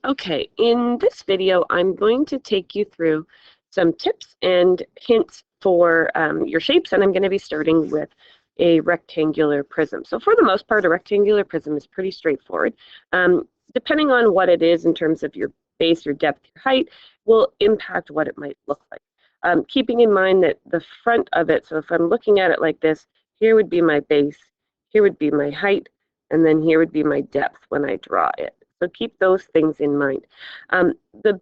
Okay, in this video, I'm going to take you through some tips and hints for your shapes, and I'm going to be starting with a rectangular prism. So for the most part, a rectangular prism is pretty straightforward. Depending on what it is in terms of your base, your depth, your height, will impact what it might look like. Keeping in mind that the front of it, so if I'm looking at it like this, here would be my base, here would be my height, and then here would be my depth when I draw it. So keep those things in mind. The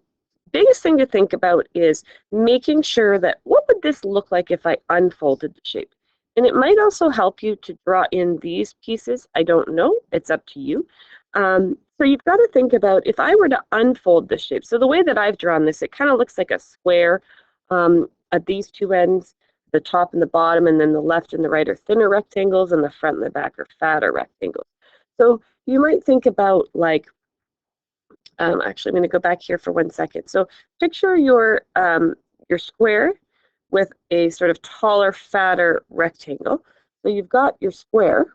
biggest thing to think about is making sure that what would this look like if I unfolded the shape? And it might also help you to draw in these pieces. I don't know, it's up to you. So you've got to think about if I were to unfold the shape. So the way that I've drawn this, it kind of looks like a square at these two ends. The top and the bottom, and then the left and the right are thinner rectangles, and the front and the back are fatter rectangles. So you might think about like, actually, I'm going to go back here for 1 second. So picture your square with a sort of taller, fatter rectangle. So you've got your square,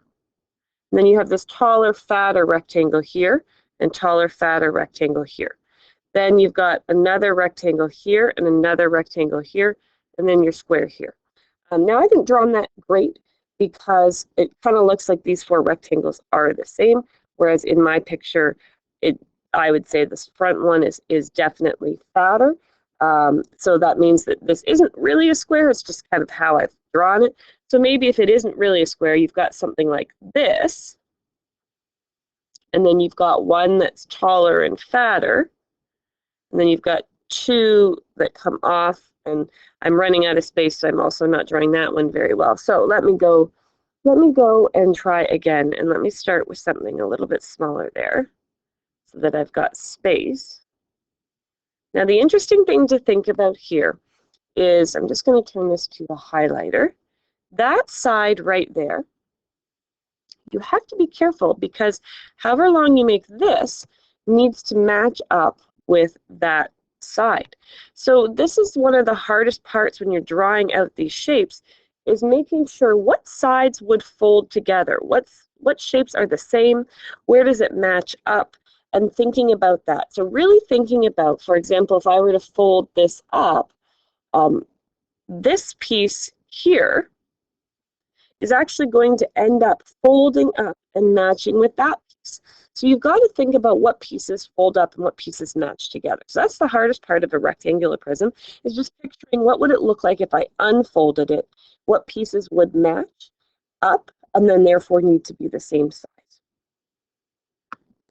and then you have this taller, fatter rectangle here, and taller, fatter rectangle here. Then you've got another rectangle here, and another rectangle here, and then your square here. Now I haven't drawn that great because it kind of looks like these four rectangles are the same, whereas in my picture, I would say this front one is definitely fatter. So that means that this isn't really a square, it's just kind of how I've drawn it. So maybe if it isn't really a square, you've got something like this, and then you've got one that's taller and fatter, and then you've got two that come off, and I'm running out of space, so I'm also not drawing that one very well. So let me go and try again, and let me start with something a little bit smaller there so that I've got space. Now the interesting thing to think about here is, I'm just going to turn this to the highlighter. That side right there, you have to be careful because however long you make this needs to match up with that side. So this is one of the hardest parts when you're drawing out these shapes, is making sure what sides would fold together, what shapes are the same, where does it match up, and thinking about that. So really thinking about, for example, if I were to fold this up, this piece here is actually going to end up folding up and matching with that piece. So you've got to think about what pieces fold up and what pieces match together. So that's the hardest part of a rectangular prism, is just picturing what would it look like if I unfolded it, what pieces would match up and then therefore need to be the same size.